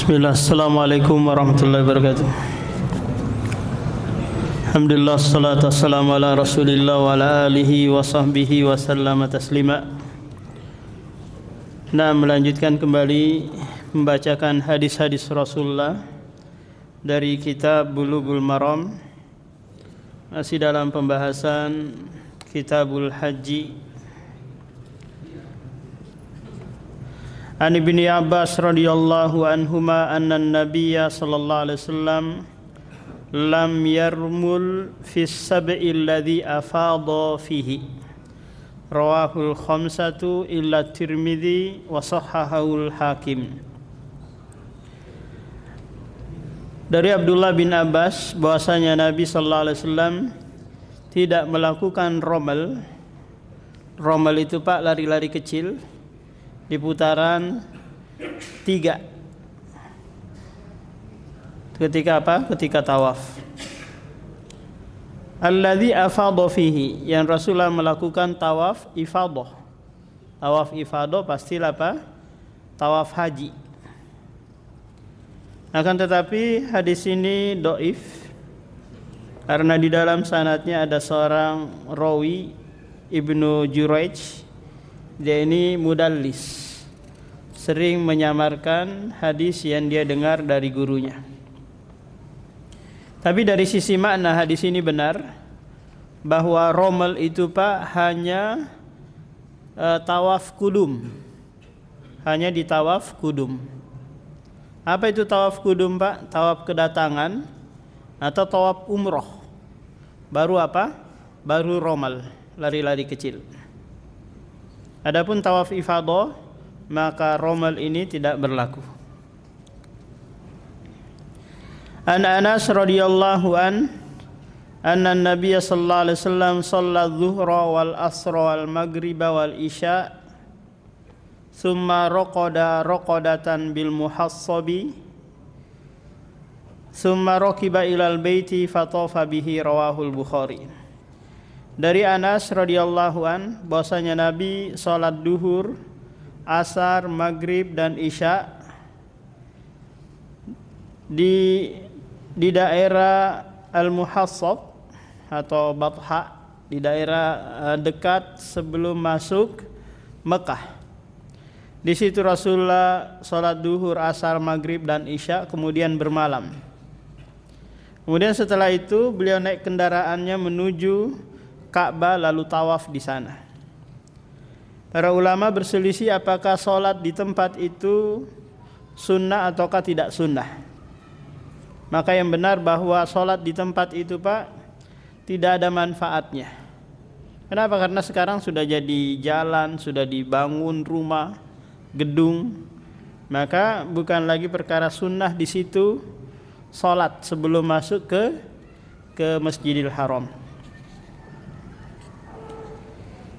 Bismillah, Assalamualaikum warahmatullahi wabarakatuh. Alhamdulillah, salatu wassalamu ala rasulillah wa ala alihi wa sahbihi wa sallama taslima. Nah, melanjutkan kembali membacakan hadis-hadis Rasulullah dari kitab Bulughul Maram. Masih dalam pembahasan Kitabul Haji. An Ibni Abbas radhiyallahu anhuma anna an-nabiyya sallallahu alaihi wasallam lam yarmul fi sab'i alladhi afadha fihi. Rawahul khamsatu illa Tirmidzi wa sahhahul Hakim. Dari Abdullah bin Abbas bahwasanya Nabi sallallahu alaihi wasallam tidak melakukan romal. Romal itu Pak, lari-lari kecil di putaran 3. Ketika apa? Ketika tawaf. Alladzi afadha fihi, yang Rasulullah melakukan tawaf ifadah. Tawaf ifadah pastilah apa? Tawaf haji. Akan tetapi hadis ini dhaif karena di dalam sanadnya ada seorang rawi Ibnu Jurayj. Dia ini mudallis, sering menyamarkan hadis yang dia dengar dari gurunya. Tapi dari sisi makna hadis ini benar, bahwa romal itu Pak hanya tawaf kudum, hanya di tawaf kudum. Apa itu tawaf kudum Pak? Tawaf kedatangan atau tawaf umroh. Baru apa? Baru romal, lari-lari kecil. Adapun tawaf ifadah, maka romal ini tidak berlaku. An Anas radhiyallahu anna Nabiy sallallahu alaihi wasallam shalla adh-dhuhra wal asra wal maghriba wal isya thumma raqada raqadatan bil muhassabi thumma rakiba ilal baiti fatafa bihi. Rawahul Bukhari. Dari Anas radhiyallahu bahwasanya Nabi salat duhur, asar, maghrib dan isya di daerah Al-Muhassab atau Batha, di daerah dekat sebelum masuk Mekah. Di situ Rasulullah salat duhur, asar, maghrib dan isya, kemudian bermalam. Kemudian setelah itu beliau naik kendaraannya menuju Ka'bah lalu tawaf di sana. Para ulama berselisih apakah sholat di tempat itu sunnah ataukah tidak sunnah. Maka yang benar bahwa sholat di tempat itu Pak tidak ada manfaatnya. Kenapa? Karena sekarang sudah jadi jalan, sudah dibangun rumah, gedung. Maka bukan lagi perkara sunnah di situ sholat sebelum masuk ke Masjidil Haram.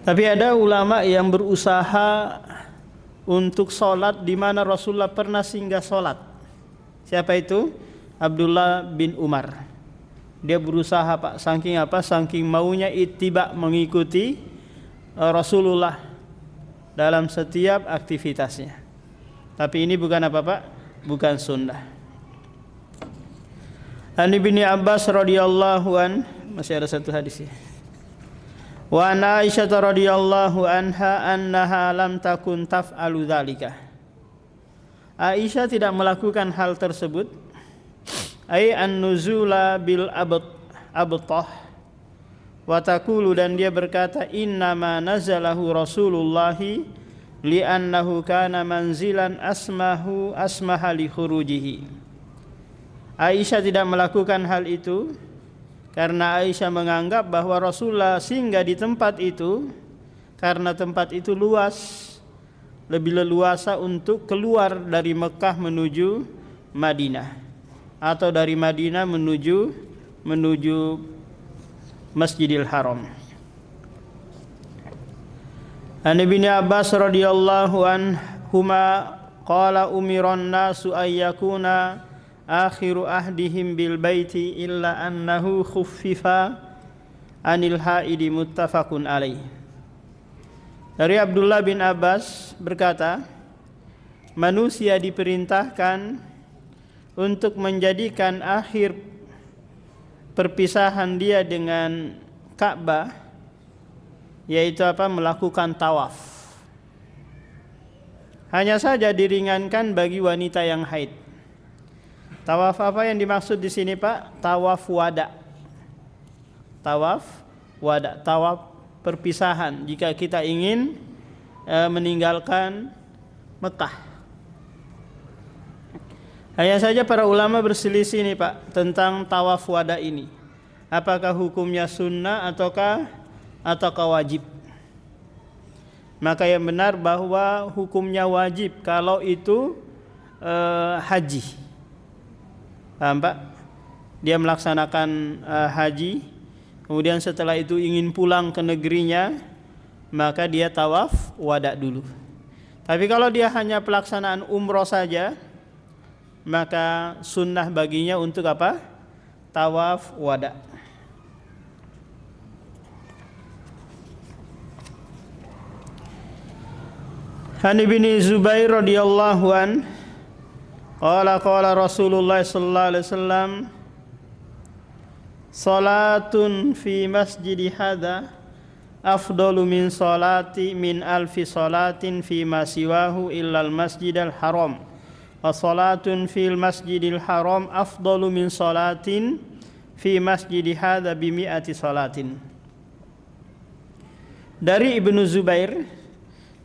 Tapi ada ulama yang berusaha untuk sholat di mana Rasulullah pernah singgah sholat. Siapa itu? Abdullah bin Umar. Dia berusaha Pak, saking apa? Saking maunya ittiba, mengikuti Rasulullah dalam setiap aktivitasnya. Tapi ini bukan apa Pak? Bukan sunnah. An Ibni Abbas radhiyallahu masih ada satu hadis ya. Wa an Aisyah radhiyallahu anha annaha lam takun taf'alu dzalika. Aisyah tidak melakukan hal tersebut. Ai an-nuzula bil abtah wa taqulu, dan dia berkata innama nazalahu Rasulullah li'annahu kana manzilan asmaha li khurujihi. Aisyah tidak melakukan hal itu karena Aisyah menganggap bahwa Rasulullah singgah di tempat itu karena tempat itu luas, lebih leluasa untuk keluar dari Mekah menuju Madinah atau dari Madinah menuju Masjidil Haram. An Ibni Abbas radhiyallahu anhuma qala umiran nasu ayyakuna akhiru ahdihim bil baiti illa annahu khuffifa anil haidi, muttafaqun alaih. Dari Abdullah bin Abbas berkata, manusia diperintahkan untuk menjadikan akhir perpisahan dia dengan Ka'bah, yaitu apa? Melakukan tawaf. Hanya saja diringankan bagi wanita yang haid. Tawaf apa yang dimaksud di sini, Pak? Tawaf wada. Tawaf wada, tawaf perpisahan jika kita ingin meninggalkan Mekah. Hanya saja para ulama berselisih nih, Pak, tentang tawaf wada ini. Apakah hukumnya sunnah ataukah wajib? Maka yang benar bahwa hukumnya wajib kalau itu haji. Paham, Pak? Dia melaksanakan haji, kemudian setelah itu ingin pulang ke negerinya, maka dia tawaf wada dulu. Tapi kalau dia hanya pelaksanaan umroh saja, maka sunnah baginya untuk apa? Tawaf wada. An Ibnu Zubair radhiyallahu an qala Rasulullah sallallahu alaihi wasallam salatun fi masjidi hadza afdalu min salati min alfi salatin fi ma siwahu illal masjidal haram wa salatun fil masjidil haram afdalu min salatin fi masjidi hadza bi mi'ati salatin. Dari Ibnu Zubair.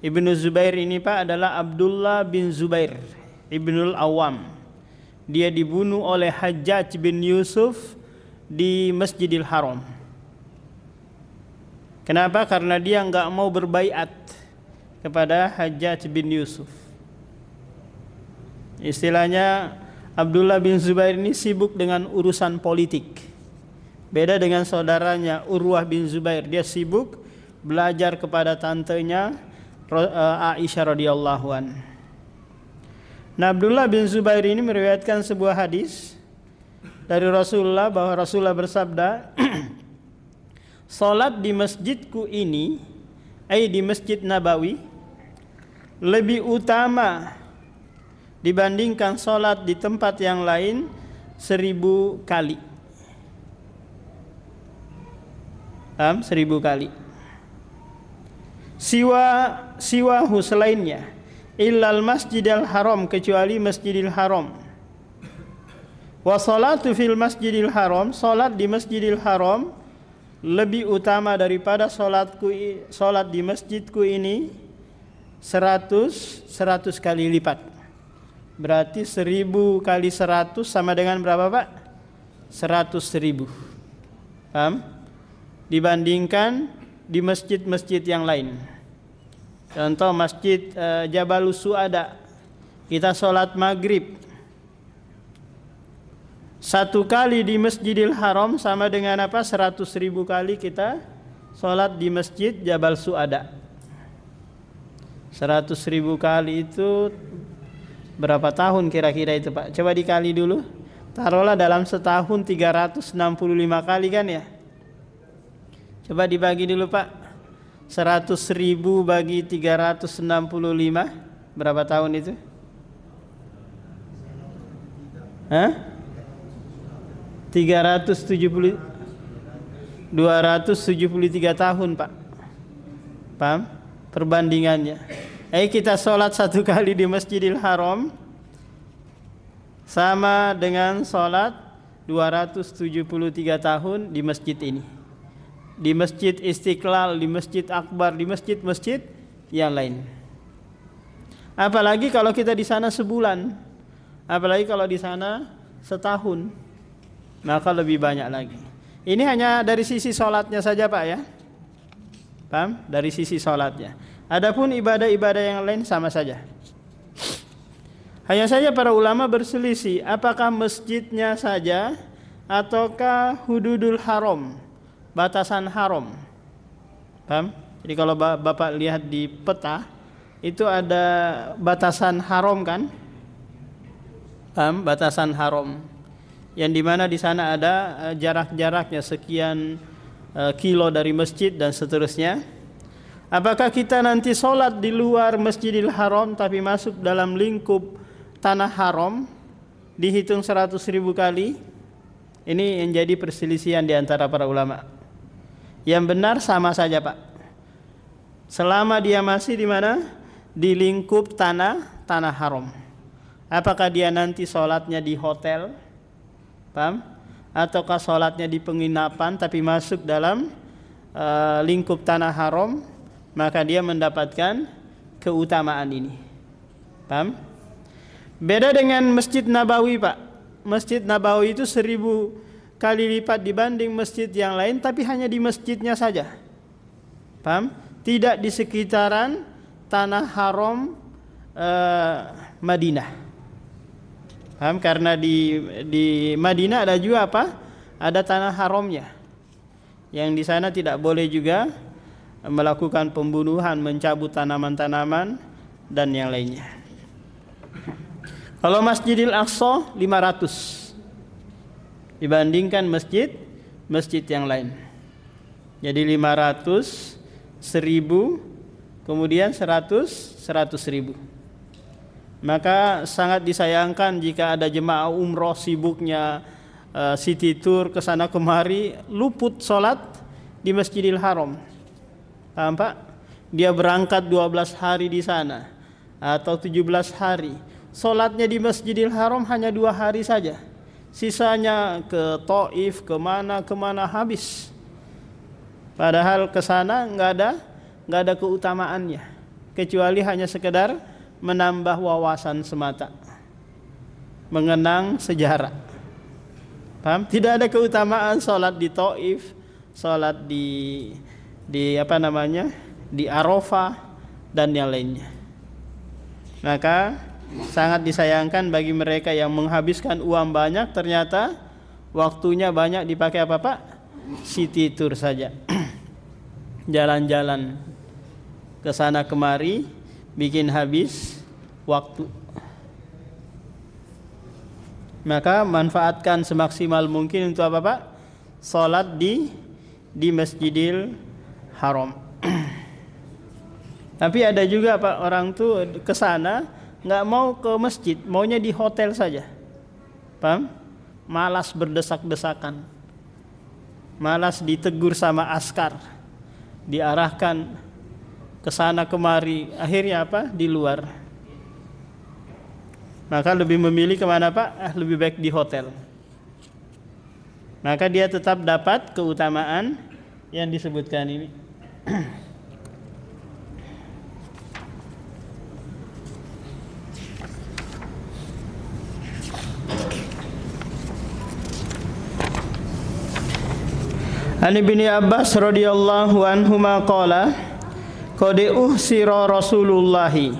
Ibnu Zubair ini, Pak, adalah Abdullah bin Zubair Ibnul Awam. Dia dibunuh oleh Hajjaj bin Yusuf di Masjidil Haram. Kenapa? Karena dia enggak mau berbaiat kepada Hajjaj bin Yusuf. Istilahnya Abdullah bin Zubair ini sibuk dengan urusan politik. Beda dengan saudaranya Urwah bin Zubair, dia sibuk belajar kepada tantenya Aisyah radhiyallahu an. Nah, Abdullah bin Zubair ini meriwayatkan sebuah hadis dari Rasulullah bahwa Rasulullah bersabda, salat di masjidku ini, di Masjid Nabawi, lebih utama dibandingkan salat di tempat yang lain 1000 kali. 1000 kali. Siwahu selainnya, illal masjidil haram, kecuali Masjidil Haram. Wa salatu fil masjidil haram, salat di Masjidil Haram lebih utama daripada salat di masjidku ini 100 kali lipat. Berarti 1000 kali 100 sama dengan berapa, Pak? 100.000. Paham? Dibandingkan di masjid-masjid yang lain. Contoh Masjid Jabalus Su'ada, kita sholat maghrib 1 kali di Masjidil Haram sama dengan apa? 100.000 kali kita sholat di Masjid Jabal Su'ada. 100.000 kali itu berapa tahun kira-kira itu, Pak? Coba dikali dulu. Taruhlah dalam setahun 365 kali kan ya. Coba dibagi dulu, Pak. 100.000 bagi 365 berapa tahun itu? 273 tahun, Pak. Paham perbandingannya? Kita sholat 1 kali di Masjidil Haram sama dengan sholat 273 tahun di masjid ini. Di Masjid Istiqlal, di Masjid Akbar, di masjid-masjid yang lain. Apalagi kalau kita di sana sebulan, apalagi kalau di sana setahun, maka lebih banyak lagi. Ini hanya dari sisi sholatnya saja, Pak, ya. Paham? Dari sisi sholatnya. Adapun ibadah-ibadah yang lain sama saja. Hanya saja para ulama berselisih, apakah masjidnya saja ataukah hududul haram, batasan haram. Paham? Jadi kalau Bapak lihat di peta, itu ada batasan haram kan? Paham? Batasan haram. Yang dimana di sana ada jarak-jaraknya sekian kilo dari masjid dan seterusnya. Apakah kita nanti sholat di luar Masjidil Haram tapi masuk dalam lingkup tanah haram, dihitung 100.000 kali. Ini yang jadi perselisihan di antara para ulama. Yang benar sama saja Pak. Selama dia masih di mana? Di lingkup tanah haram. Apakah dia nanti sholatnya di hotel, paham? Ataukah sholatnya di penginapan tapi masuk dalam lingkup tanah haram, maka dia mendapatkan keutamaan ini. Paham? Beda dengan Masjid Nabawi Pak. Masjid Nabawi itu 1000 kali lipat dibanding masjid yang lain, tapi hanya di masjidnya saja. Paham? Tidak di sekitaran tanah haram Madinah. Paham? Karena di Madinah ada juga apa? Ada tanah haramnya. Yang di sana tidak boleh juga melakukan pembunuhan, mencabut tanaman-tanaman dan yang lainnya. Kalau Masjidil Aqsa 500 dibandingkan masjid yang lain. Jadi 500, 1000, kemudian 100.000. Maka sangat disayangkan jika ada jemaah umroh sibuknya city tour ke sana kemari, luput sholat di Masjidil Haram. Paham Pak? Dia berangkat 12 hari di sana atau 17 hari. Sholatnya di Masjidil Haram hanya 2 hari saja. Sisanya ke Taif, kemana habis. Padahal ke sana nggak ada keutamaannya, kecuali hanya sekedar menambah wawasan semata, mengenang sejarah. Paham? Tidak ada keutamaan sholat di Taif, sholat di Arafah dan yang lainnya. Maka sangat disayangkan bagi mereka yang menghabiskan uang banyak, ternyata waktunya banyak dipakai apa Pak? City tour saja. Jalan-jalan ke sana kemari, bikin habis waktu. Maka manfaatkan semaksimal mungkin untuk apa Pak? Salat di Masjidil Haram. Tapi ada juga Pak, orang tuh ke sana nggak mau ke masjid, maunya di hotel saja. Paham? Malas berdesak-desakan, malas ditegur sama askar, diarahkan ke sana kemari, akhirnya apa? Di luar. Maka lebih memilih kemana Pak? Lebih baik di hotel. Maka dia tetap dapat keutamaan yang disebutkan ini. An Ibni Abbas radhiyallahu anhuma qala qad uhsira Rasulullahi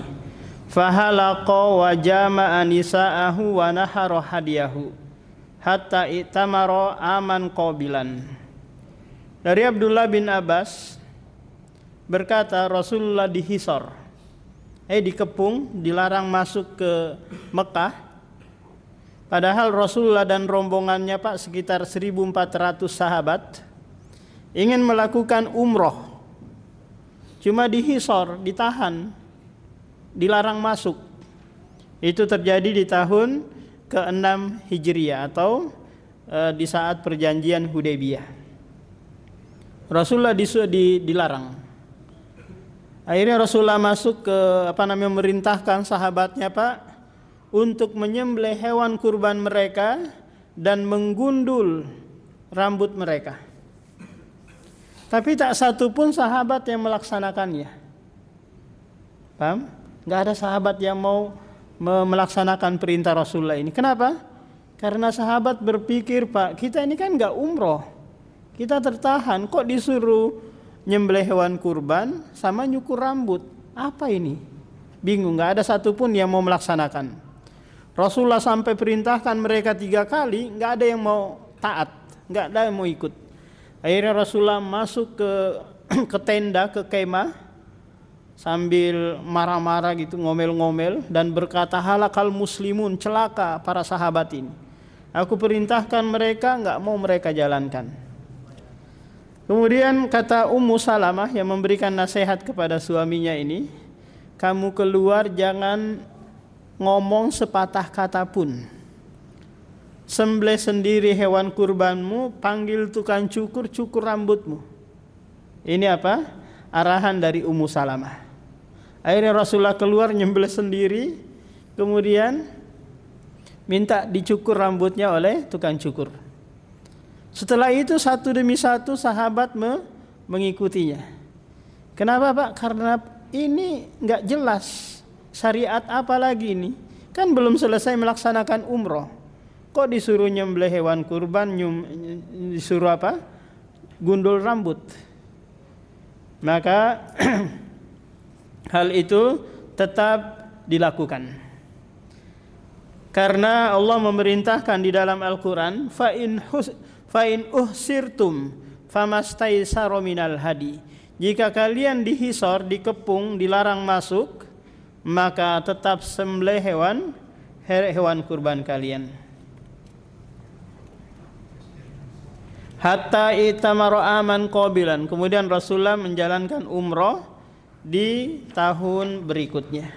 fahalaqa wa jama'a nisa'ahu wa nahara hadiyahu hatta itamara aman qabilan. Dari Abdullah bin Abbas berkata, Rasulullah dihisar, dikepung, dilarang masuk ke Mekah. Padahal Rasulullah dan rombongannya Pak sekitar 1.400 sahabat ingin melakukan umroh, cuma dihisar, ditahan, dilarang masuk. Itu terjadi di tahun ke-6 Hijriah atau di saat perjanjian Hudaybiyah. Rasulullah dilarang. Akhirnya Rasulullah masuk ke memerintahkan sahabatnya Pak untuk menyembelih hewan kurban mereka dan menggundul rambut mereka. Tapi tak satu pun sahabat yang melaksanakannya. Paham? Gak ada sahabat yang mau melaksanakan perintah Rasulullah ini. Kenapa? Karena sahabat berpikir, Pak, kita ini kan gak umroh, kita tertahan, kok disuruh nyembelih hewan kurban sama nyukur rambut? Apa ini? Bingung, gak ada satu pun yang mau melaksanakan. Rasulullah sampai perintahkan mereka 3 kali, gak ada yang mau taat, gak ada yang mau ikut. Akhirnya Rasulullah masuk ke tenda, ke kemah, sambil marah-marah gitu, ngomel-ngomel, dan berkata, halakal muslimun, celaka para sahabat ini. Aku perintahkan mereka, nggak mau mereka jalankan. Kemudian kata Ummu Salamah yang memberikan nasihat kepada suaminya ini, kamu keluar jangan ngomong sepatah kata pun. sembelih sendiri hewan kurbanmu, panggil tukang cukur, cukur rambutmu. Ini apa? Arahan dari Ummu Salamah. Akhirnya Rasulullah keluar nyembelih sendiri, kemudian minta dicukur rambutnya oleh tukang cukur. Setelah itu satu demi satu sahabat mengikutinya. Kenapa Pak? Karena ini nggak jelas syariat apa lagi ini. Kan belum selesai melaksanakan umroh. Kok disuruh nyembelih hewan kurban, disuruh apa? Gundul rambut. Maka hal itu tetap dilakukan. Karena Allah memerintahkan di dalam Al-Quran, fa in uhsirtum famastaisara minal hadi. Jika kalian dihisor, dikepung, dilarang masuk, maka tetap sembelih hewan kurban kalian. Hatta itamara aman qabilan. Kemudian Rasulullah menjalankan umroh di tahun berikutnya.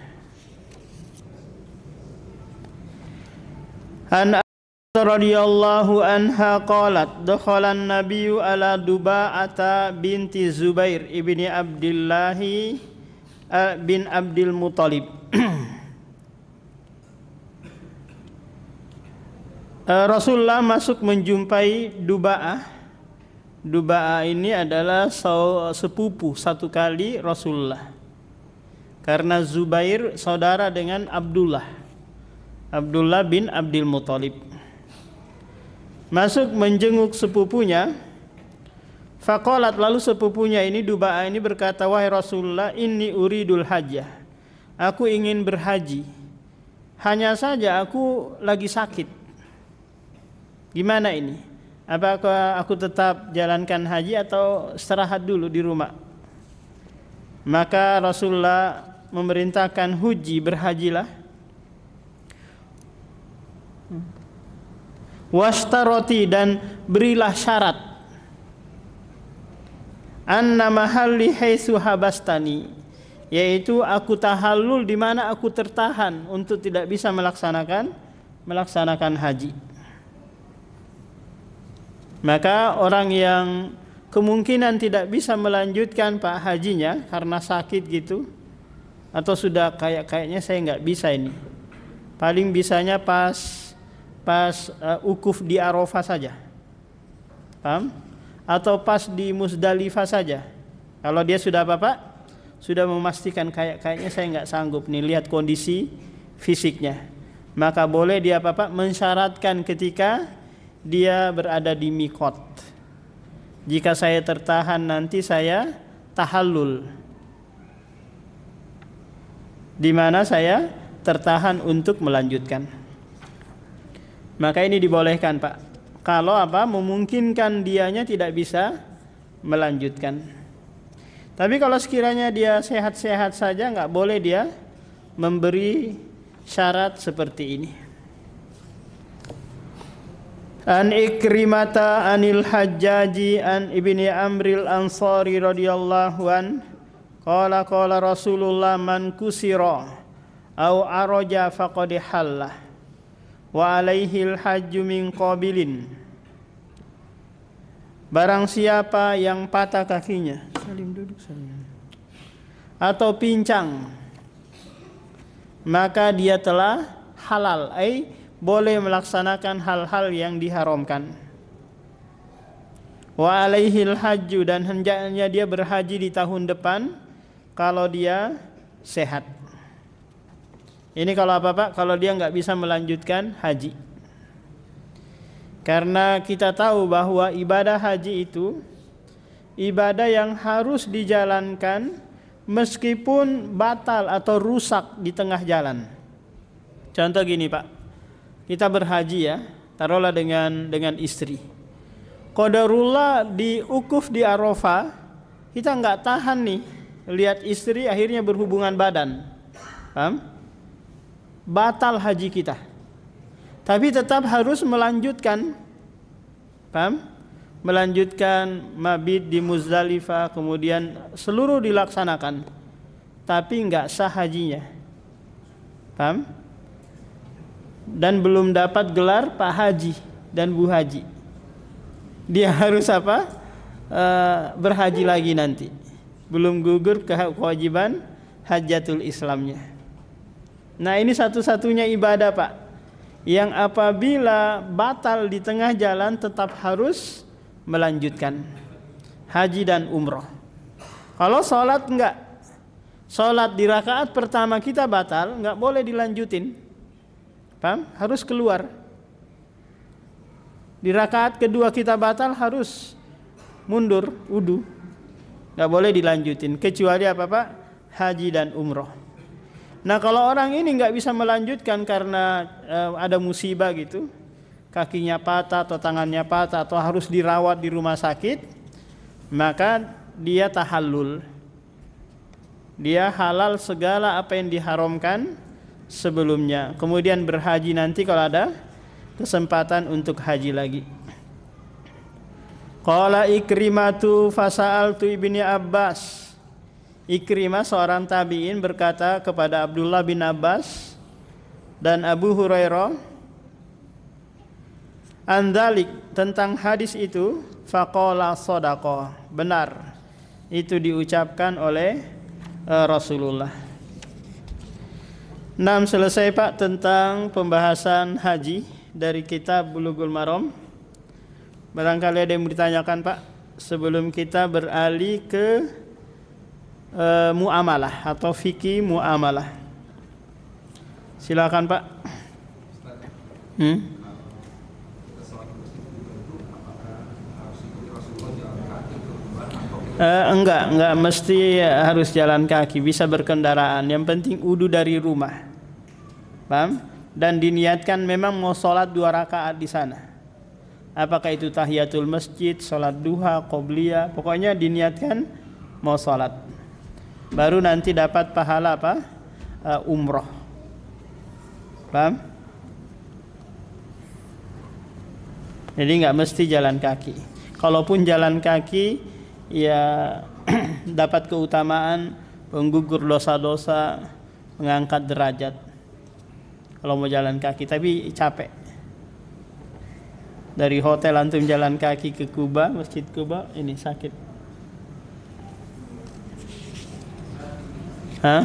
An radhiyallahu anha qalat dakhala an-nabiyyu ala Duba'ata binti Zubair ibni Abdullah bin Abdul Muthalib. Rasulullah masuk menjumpai Duba'ah. Duba'ah ini adalah sepupu satu kali Rasulullah. Karena Zubair saudara dengan Abdullah bin Abdul Muthalib. Masuk menjenguk sepupunya. Faqalat, lalu sepupunya ini Duba'ah ini berkata, wahai Rasulullah, inni uridul hajjah. Aku ingin berhaji. Hanya saja aku lagi sakit. Gimana ini? Apakah aku tetap jalankan haji atau istirahat dulu di rumah? Maka Rasulullah memerintahkan huji, berhajilah. Washtaroti, dan berilah syarat. Anna mahalli haitsu habastani, yaitu aku tahallul di mana aku tertahan untuk tidak bisa melaksanakan haji. Maka orang yang kemungkinan tidak bisa melanjutkan Pak hajinya karena sakit gitu, atau sudah kayaknya saya nggak bisa ini, paling bisanya pas ukuf di Arafah saja, paham? Atau pas di Musdalifah saja. Kalau dia sudah Bapak sudah memastikan kayaknya saya nggak sanggup nih lihat kondisi fisiknya, maka boleh dia Bapak mensyaratkan ketika dia berada di mikot. Jika saya tertahan nanti saya tahallul, di mana saya tertahan untuk melanjutkan. Maka ini dibolehkan Pak. Kalau memungkinkan dianya tidak bisa melanjutkan. Tapi kalau sekiranya dia sehat-sehat saja, nggak boleh dia memberi syarat seperti ini. An Ikrimata anil Hajjaji an ibni Amril Ansari radhiyallahu an qala Rasulullah man kusira au araja faqad hallah wa alaihil hajju min qabilin. Barang siapa yang patah kakinya, salim duduk salim, atau pincang, maka dia telah halal, boleh melaksanakan hal-hal yang diharamkan. Wa alaihil hajju, dan hendaknya dia berhaji di tahun depan kalau dia sehat. Ini kalau Pak? Kalau dia nggak bisa melanjutkan haji. Karena kita tahu bahwa ibadah haji itu ibadah yang harus dijalankan meskipun batal atau rusak di tengah jalan. Contoh gini Pak, kita berhaji ya, taruhlah dengan istri. Qadarullah di ukuf di Arafah, kita nggak tahan nih lihat istri akhirnya berhubungan badan, paham? Batal haji kita. Tapi tetap harus melanjutkan, paham? Melanjutkan mabit di Muzdalifah, kemudian seluruh dilaksanakan, tapi nggak sah hajinya, paham? dan belum dapat gelar Pak Haji dan Bu Haji, dia harus apa? Berhaji lagi nanti. Belum gugur kewajiban hajatul Islamnya. Nah, ini satu-satunya ibadah, Pak, yang apabila batal di tengah jalan tetap harus melanjutkan, haji dan umroh. Kalau sholat enggak, sholat di rakaat pertama kita batal, enggak boleh dilanjutin, paham? Harus keluar. Di rakaat kedua kita batal, harus mundur wudu, enggak boleh dilanjutin, kecuali apa, Pak? Haji dan umroh. Nah, kalau orang ini nggak bisa melanjutkan karena ada musibah gitu, kakinya patah atau tangannya patah atau harus dirawat di rumah sakit, maka dia tahallul. Dia halal segala apa yang diharamkan sebelumnya. Kemudian berhaji nanti kalau ada kesempatan untuk haji lagi. Qala Ikrimatu fasa'altu ibni Abbas. Ikrimah seorang tabi'in berkata kepada Abdullah bin Abbas dan Abu Hurairah andalik, tentang hadis itu, faqala shadaqah, benar itu diucapkan oleh Rasulullah. 6, selesai, Pak, tentang pembahasan haji dari kitab Bulughul Maram. Barangkali ada yang ditanyakan, Pak, sebelum kita beralih ke muamalah atau fikih muamalah. Silakan, Pak. Enggak mesti harus jalan kaki, bisa berkendaraan. Yang penting wudu dari rumah, paham? Dan diniatkan memang mau sholat 2 rakaat di sana. Apakah itu tahiyatul masjid, sholat duha, qobliyah, pokoknya diniatkan mau sholat. Baru nanti dapat pahala apa? Umroh. Paham? Jadi nggak mesti jalan kaki. Kalaupun jalan kaki, ya dapat keutamaan, menggugur dosa-dosa, mengangkat derajat. Kalau mau jalan kaki, tapi capek. Dari hotel antum jalan kaki ke Kuba, Masjid Kuba, ini sakit. Hah?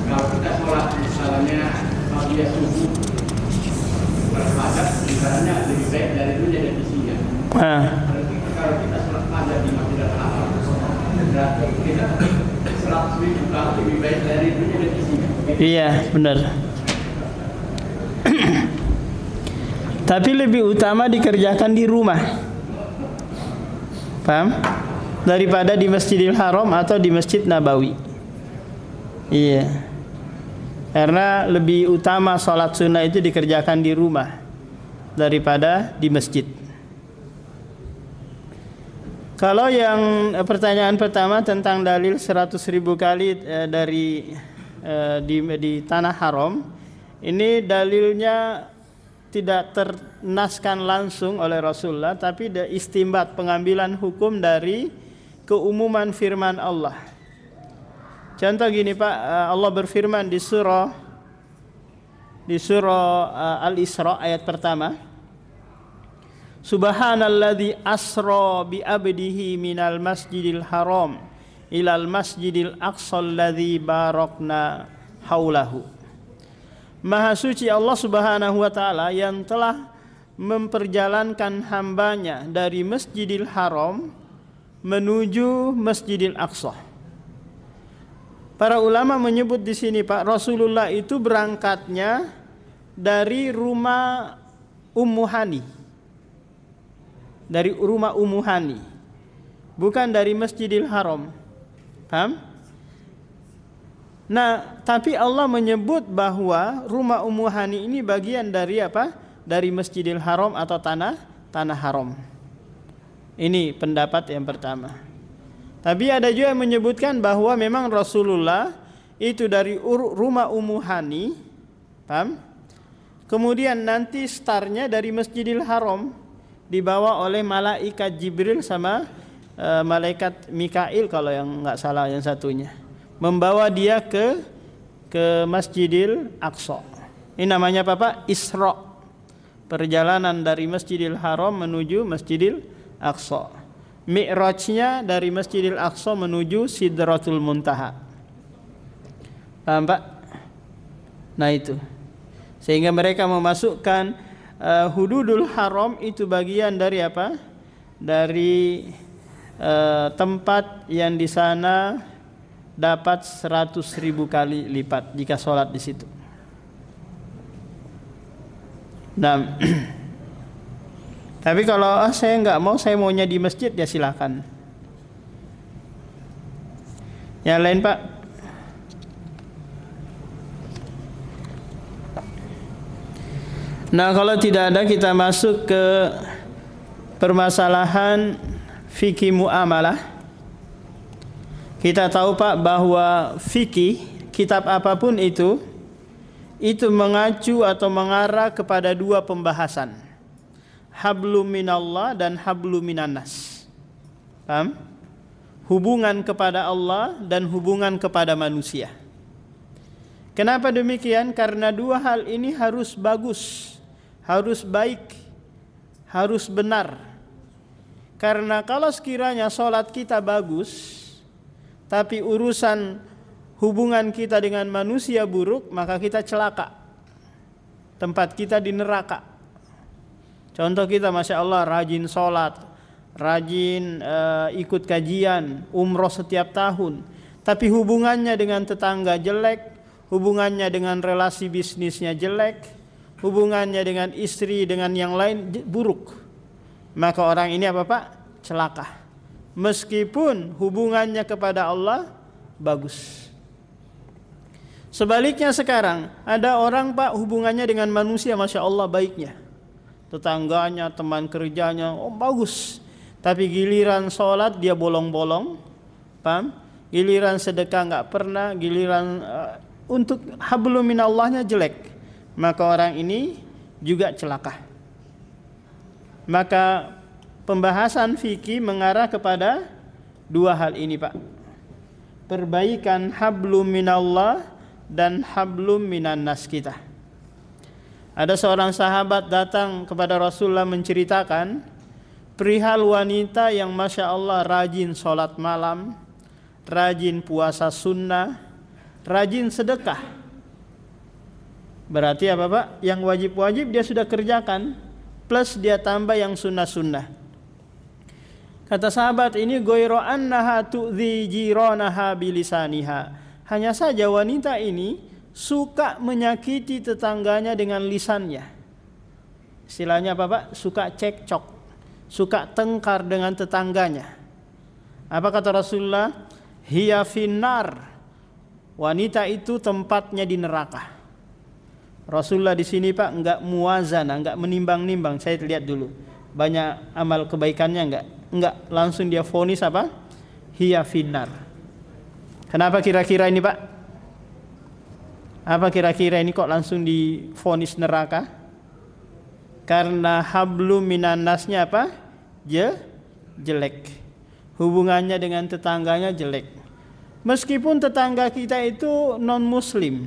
Kalau kita sholat misalnya dia subuh berpadat, misalnya lebih baik dari itu jadi isinya. Kalau kita sholat padat di Masjidil Haram, berarti kita 100.000 kali lebih baik dari itu jadi isinya. Iya, benar. Tapi lebih utama dikerjakan di rumah, paham? Daripada di Masjidil Haram atau di Masjid Nabawi. Iya. Karena lebih utama sholat sunnah itu dikerjakan di rumah daripada di masjid. Kalau yang pertanyaan pertama tentang dalil 100.000 kali di tanah haram, ini dalilnya tidak ternaskan langsung oleh Rasulullah, tapi istimbat, pengambilan hukum dari keumuman firman Allah. Contoh gini, Pak, Allah berfirman di surah Al-Isra ayat pertama, Subhanalladzi asra bi abdihi minal masjidil haram ilal masjidil aqsal ladzi barakna haulahu. Maha suci Allah Subhanahu wa taala yang telah memperjalankan hambanya dari Masjidil Haram menuju Masjidil Aqsa. Para ulama menyebut di sini, Pak, Rasulullah itu berangkatnya dari rumah Ummu Hani. Dari rumah Ummu Hani. Bukan dari Masjidil Haram. Paham? Nah, tapi Allah menyebut bahwa rumah Ummu Hani ini bagian dari apa? Dari Masjidil Haram atau tanah haram. Ini pendapat yang pertama. Tapi ada juga yang menyebutkan bahwa memang Rasulullah itu dari rumah Ummu Hani, paham? Kemudian nanti startnya dari Masjidil Haram, dibawa oleh malaikat Jibril sama malaikat Mikail kalau yang nggak salah yang satunya, membawa dia ke Masjidil Aqsa. Ini namanya apa Pak? Isra. Perjalanan dari Masjidil Haram menuju Masjidil Aqsa. Mi'rajnya dari Masjidil Aqsa menuju Sidratul Muntaha. Paham Pak? Nah itu. Sehingga mereka memasukkan hududul haram itu bagian dari apa? Dari tempat yang di sana dapat 100.000 kali lipat jika sholat di situ. Nah, tapi kalau saya nggak mau, saya maunya di masjid, ya silakan. Yang lain Pak? Nah kalau tidak ada, kita masuk ke permasalahan fikih muamalah. Kita tahu Pak bahwa fikih, kitab apapun itu mengacu atau mengarah kepada dua pembahasan, hablum minallah dan hablum minannas. Paham? Hubungan kepada Allah dan hubungan kepada manusia. Kenapa demikian? Karena dua hal ini harus bagus, harus baik, harus benar. Karena kalau sekiranya sholat kita bagus, tapi urusan hubungan kita dengan manusia buruk, maka kita celaka. Tempat kita di neraka. Contoh kita Masya Allah rajin sholat, rajin ikut kajian, umroh setiap tahun, tapi hubungannya dengan tetangga jelek, hubungannya dengan relasi bisnisnya jelek, hubungannya dengan istri, dengan yang lain buruk, maka orang ini apa Pak? Celaka. Meskipun hubungannya kepada Allah bagus. Sebaliknya sekarang ada orang Pak hubungannya dengan manusia Masya Allah baiknya, tetangganya, teman kerjanya, oh bagus, tapi giliran sholat dia bolong-bolong, paham? Giliran sedekah nggak pernah, giliran untuk hablum minallahnya jelek, maka orang ini juga celaka. Maka pembahasan fikih mengarah kepada dua hal ini Pak. Perbaikan hablum minallah dan hablum minannas kita. Ada seorang sahabat datang kepada Rasulullah menceritakan perihal wanita yang Masya Allah rajin sholat malam, rajin puasa sunnah, rajin sedekah. Berarti apa Pak? Yang wajib-wajib dia sudah kerjakan, plus dia tambah yang sunnah-sunnah. Kata sahabat ini, goiro annaha tu'dhi jiranaha bilisaniha. Hanya saja wanita ini suka menyakiti tetangganya dengan lisannya. Istilahnya apa Pak? Suka cekcok, suka tengkar dengan tetangganya. Apa kata Rasulullah? Hiya finnar. Wanita itu tempatnya di neraka. Rasulullah di sini Pak enggak muwazana, enggak menimbang-nimbang. Saya lihat dulu banyak amal kebaikannya enggak, langsung dia vonis apa? Hiya finnar. Kenapa kira-kira ini Pak? Apa kira-kira ini kok langsung divonis neraka? Karena hablum minannasnya apa? Jelek. Hubungannya dengan tetangganya jelek. Meskipun tetangga kita itu non muslim,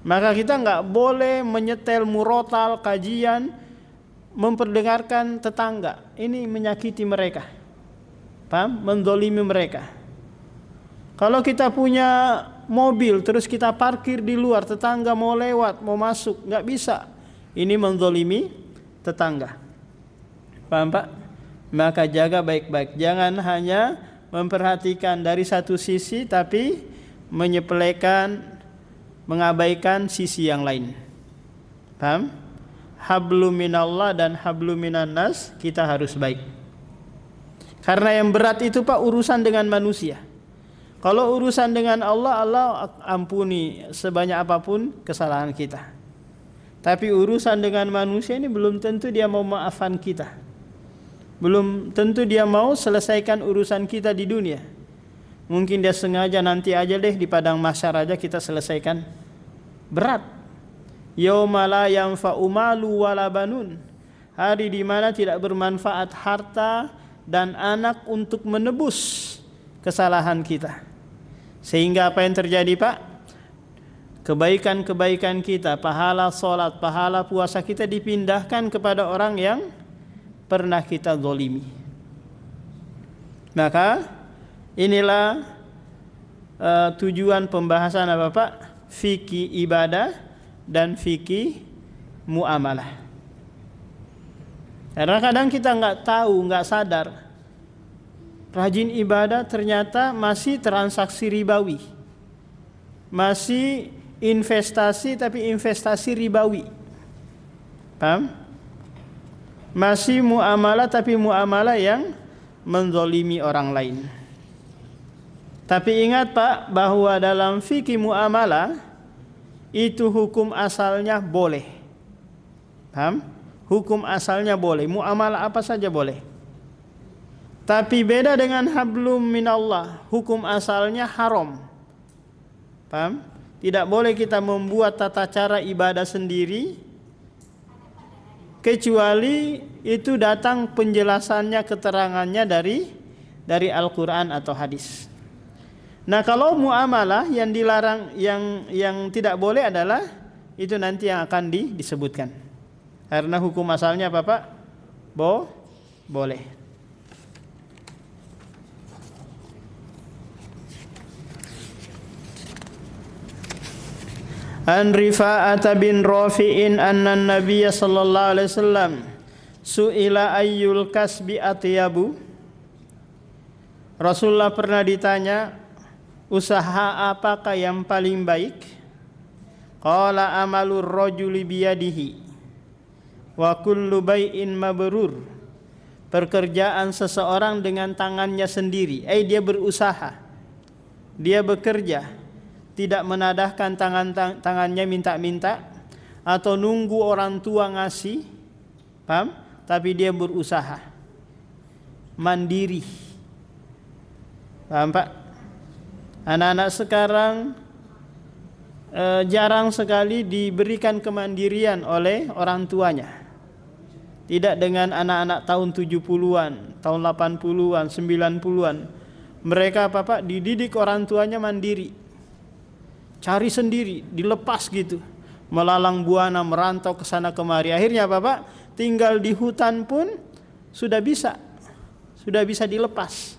maka kita nggak boleh menyetel murotal, kajian, memperdengarkan tetangga. Ini menyakiti mereka, paham? Mendolimi mereka. Kalau kita punya mobil terus kita parkir di luar, tetangga mau lewat, mau masuk, nggak bisa. Ini mendolimi tetangga, paham Pak? Maka jaga baik-baik. Jangan hanya memperhatikan dari satu sisi tapi menyepelekan, mengabaikan sisi yang lain. Paham? Hablum minallah dan hablum minannas kita harus baik. Karena yang berat itu Pak urusan dengan manusia. Kalau urusan dengan Allah, Allah ampuni sebanyak apapun kesalahan kita. Tapi urusan dengan manusia ini belum tentu dia mau maafkan kita. Belum tentu dia mau selesaikan urusan kita di dunia. Mungkin dia sengaja nanti aja deh di padang mahsyar aja kita selesaikan. Berat. Yauma la yanfa'u malu wala banun. Hari di mana tidak bermanfaat harta dan anak untuk menebus kesalahan kita. Sehingga apa yang terjadi, Pak? Kebaikan-kebaikan kita, pahala salat, pahala puasa kita dipindahkan kepada orang yang pernah kita zalimi. Maka inilah tujuan pembahasan apa, Pak? Fikih ibadah dan fikih muamalah. Karena kadang kita nggak tahu, nggak sadar, rajin ibadah ternyata masih transaksi ribawi, masih investasi tapi investasi ribawi, paham? Masih muamalah tapi muamalah yang menzalimi orang lain. Tapi ingat, Pak, bahwa dalam fikih muamalah itu hukum asalnya boleh, paham? Hukum asalnya boleh, muamalah apa saja boleh. Tapi beda dengan hablum minallah, hukum asalnya haram, paham? Tidak boleh kita membuat tata cara ibadah sendiri kecuali itu datang penjelasannya, keterangannya dari Al-Quran atau hadis. Nah, kalau muamalah yang dilarang, yang tidak boleh adalah itu nanti yang akan disebutkan. Karena hukum asalnya apa, Pak? Boleh. An Rifa'ah bin Rafi'in anna Nabiy sallallahu alaihi wasallam su'ila ayyul kasbi atyabu. Rasulullah pernah ditanya, usaha apakah yang paling baik? Qala amalur rajuli biyadihi wa kullu bai'in mabrur. Pekerjaan seseorang dengan tangannya sendiri, dia berusaha, dia bekerja, tidak menadahkan tangannya minta-minta atau nunggu orang tua ngasih, paham? Tapi dia berusaha, mandiri, paham, Pak? Anak-anak sekarang jarang sekali diberikan kemandirian oleh orang tuanya. Tidak dengan anak-anak tahun 70-an, tahun 80-an, 90-an. Mereka Pak dididik orang tuanya mandiri. Cari sendiri, dilepas gitu. Melalang buana, merantau ke sana kemari. Akhirnya Bapak tinggal di hutan pun sudah bisa dilepas.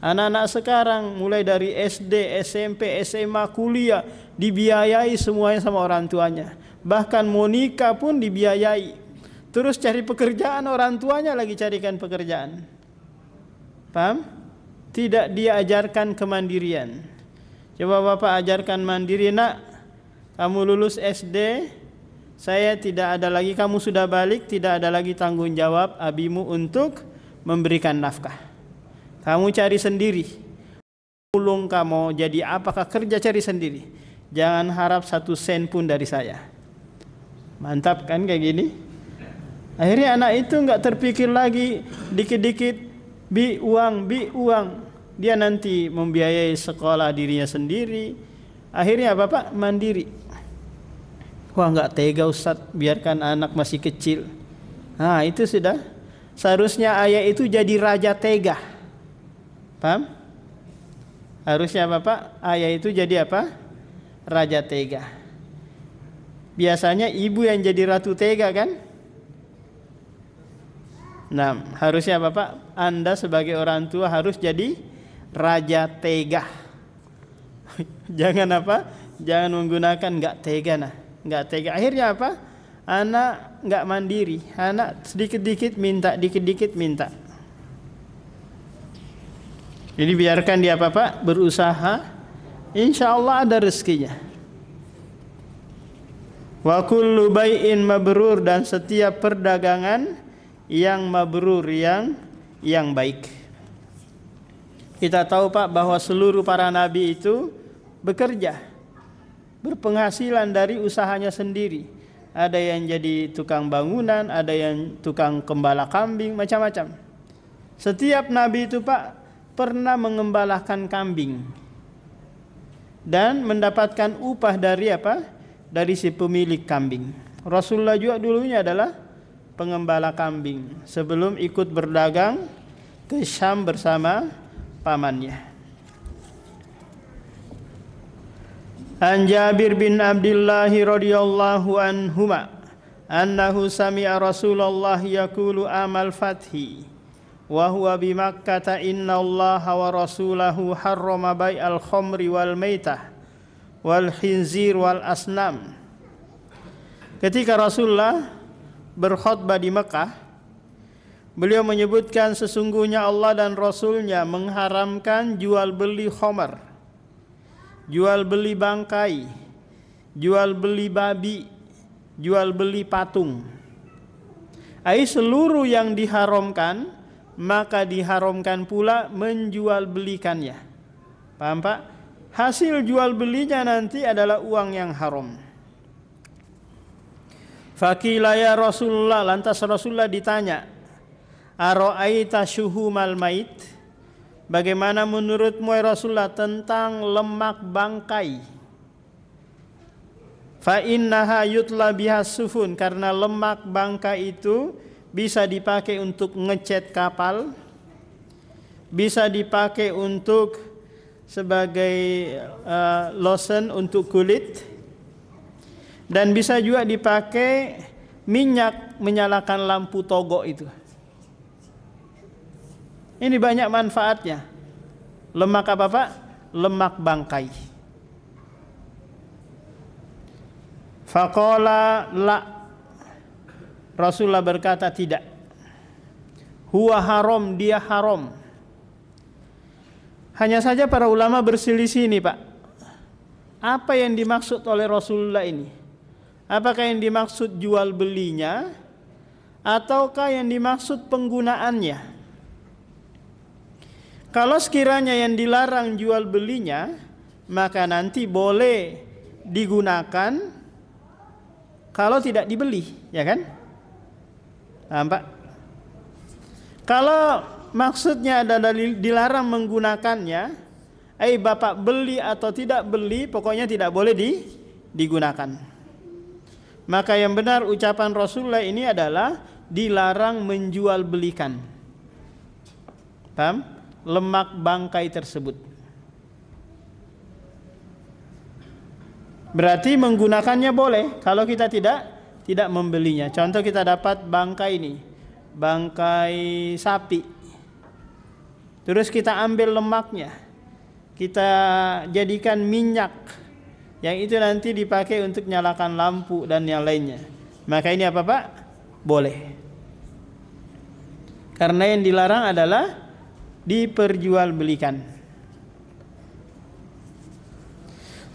Anak-anak sekarang mulai dari SD, SMP, SMA, kuliah dibiayai semuanya sama orang tuanya. Bahkan mau nikah pun dibiayai. Terus cari pekerjaan, orang tuanya lagi carikan pekerjaan. Paham? Tidak diajarkan kemandirian. Coba Bapak ajarkan mandiri, nak. Kamu lulus SD, saya tidak ada lagi, kamu sudah balik, tidak ada lagi tanggung jawab abimu untuk memberikan nafkah. Kamu cari sendiri. Ulung kamu jadi apakah kerja cari sendiri. Jangan harap 1 sen pun dari saya. Mantap kan kayak gini? Akhirnya anak itu enggak terpikir lagi dikit-dikit bi uang. Dia nanti membiayai sekolah dirinya sendiri. Akhirnya Bapak mandiri. Wah, enggak tega Ustaz, biarkan anak masih kecil. Nah, itu sudah. Seharusnya ayah itu jadi raja tega. Paham? Harusnya Bapak, ayah itu jadi apa? Raja tega. Biasanya ibu yang jadi ratu tega kan? Nah, harusnya Bapak, Anda sebagai orang tua harus jadi raja tega. Jangan apa? Jangan menggunakan enggak tega nah. Enggak tega. Akhirnya apa? Anak enggak mandiri. Anak sedikit-dikit minta, dikit-dikit minta. Jadi biarkan dia Bapak berusaha. Insya Allah ada rezekinya. Wa kullu bai'in mabrur, dan setiap perdagangan yang mabrur, yang baik. Kita tahu Pak bahwa seluruh para nabi itu bekerja, berpenghasilan dari usahanya sendiri. Ada yang jadi tukang bangunan, ada yang tukang gembala kambing, macam-macam. Setiap nabi itu Pak pernah mengembalakan kambing dan mendapatkan upah dari apa? Dari si pemilik kambing. Rasulullah juga dulunya adalah pengembala kambing sebelum ikut berdagang ke Syam bersama pamannya. An Jabir bin Abdullah radhiyallahu anhuma annahu sami'a Rasulullah yaqulu amal fathi wa huwa bi Makkah inna Allaha wa rasulahu harrama bai'al khamri wal maitah wal khinzir wal asnam. Ketika Rasulullah berkhutbah di Mekah, beliau menyebutkan sesungguhnya Allah dan Rasulnya mengharamkan jual beli khamar, jual beli bangkai, jual beli babi, jual beli patung. Seluruh yang diharamkan, maka diharamkan pula menjual belikannya. Paham Pak? Hasil jual belinya nanti adalah uang yang haram. Faqila ya Rasulullah, lantas Rasulullah ditanya, ara'aita syuhumal mait? Bagaimana menurutmu ya Rasulullah tentang lemak bangkai? Fa innaha yutla biha sufun, karena lemak bangkai itu bisa dipakai untuk ngecat kapal, bisa dipakai untuk sebagai lotion untuk kulit, dan bisa juga dipakai minyak menyalakan lampu togok itu. Ini banyak manfaatnya. Lemak apa Pak? Lemak bangkai. Faqala la, Rasulullah berkata tidak. Huwa haram, dia haram. Hanya saja para ulama berselisih ini Pak. Apa yang dimaksud oleh Rasulullah ini? Apakah yang dimaksud jual belinya ataukah yang dimaksud penggunaannya? Kalau sekiranya yang dilarang jual belinya, maka nanti boleh digunakan kalau tidak dibeli, ya kan? Pak. Kalau maksudnya adalah dilarang menggunakannya, bapak beli atau tidak beli, pokoknya tidak boleh digunakan. Maka yang benar ucapan Rasulullah ini adalah dilarang menjual belikan. Paham? Lemak bangkai tersebut. Berarti menggunakannya boleh kalau kita tidak membelinya. Contoh kita dapat bangkai ini, bangkai sapi. Terus kita ambil lemaknya, kita jadikan minyak, yang itu nanti dipakai untuk nyalakan lampu dan yang lainnya. Maka ini apa Pak? Boleh. Karena yang dilarang adalah diperjualbelikan.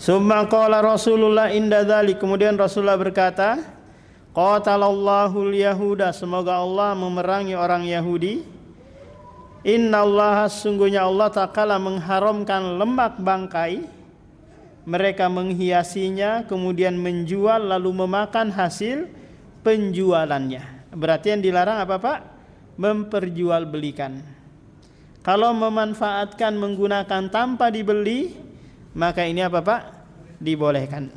Summa qala Rasulullah inda dzalik, kemudian Rasulullah berkata, qatalallahu al-yahuda, semoga Allah memerangi orang Yahudi. Innallaha, sungguhnya Allah Ta'ala mengharamkan lemak bangkai. Mereka menghiasinya, kemudian menjual, lalu memakan hasil penjualannya. Berarti yang dilarang apa Pak? Memperjualbelikan. Kalau memanfaatkan menggunakan tanpa dibeli, maka ini apa Pak? Dibolehkan.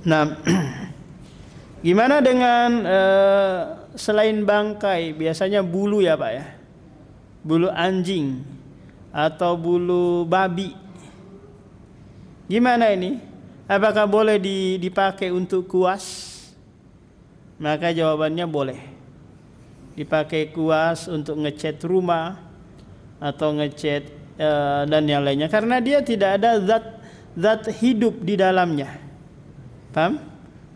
Nah, gimana dengan selain bangkai? Biasanya bulu ya Pak ya, bulu anjing atau bulu babi. Gimana ini? Apakah boleh dipakai untuk kuas? Maka jawabannya boleh. Dipakai kuas untuk ngecat rumah atau ngecat dan yang lainnya, karena dia tidak ada zat hidup di dalamnya. Paham?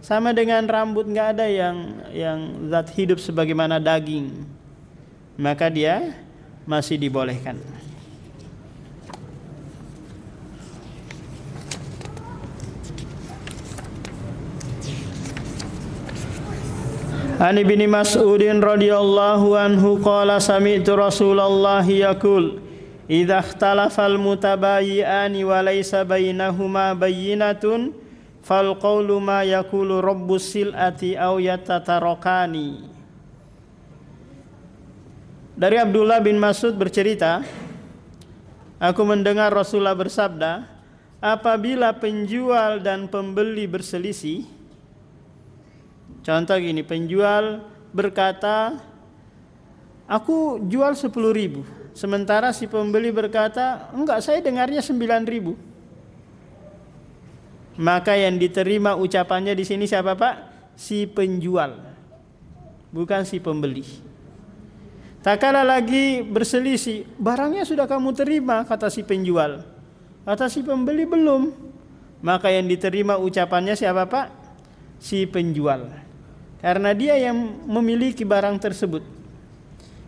Sama dengan rambut, nggak ada yang zat hidup sebagaimana daging. Maka dia masih dibolehkan. An Ibnu Mas'udin radhiyallahu anhu qala sami'tu Rasulullah yaqul idza ikhtalafal mutabayyi'ani wa laysa bainahuma bayyinatun fal qawlu ma yaqulu rabbus sil'ati aw yatatarakani. Dari Abdullah bin Mas'ud bercerita, aku mendengar Rasulullah bersabda, apabila penjual dan pembeli berselisih, contoh gini, penjual berkata, aku jual 10.000, sementara si pembeli berkata, enggak, saya dengarnya 9.000. Maka yang diterima ucapannya di sini siapa Pak? Si penjual, bukan si pembeli. Tak kala lagi berselisih, barangnya sudah kamu terima, kata si penjual. Kata si pembeli belum. Maka yang diterima ucapannya siapa Pak? Si penjual. Karena dia yang memiliki barang tersebut.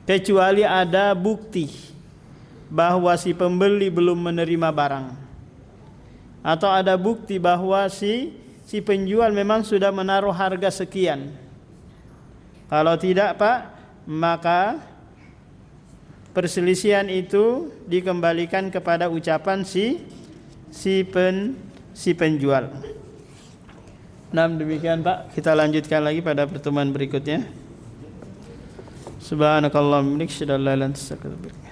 Kecuali ada bukti bahwa si pembeli belum menerima barang. Atau ada bukti bahwa si penjual memang sudah menaruh harga sekian. Kalau tidak Pak, maka perselisihan itu dikembalikan kepada ucapan si penjual. Nah, demikian Pak, kita lanjutkan lagi pada pertemuan berikutnya. Subhanakallahumma wa bihamdika, asyhadu an la ilaha illa anta, astaghfiruka wa atubu ilaik.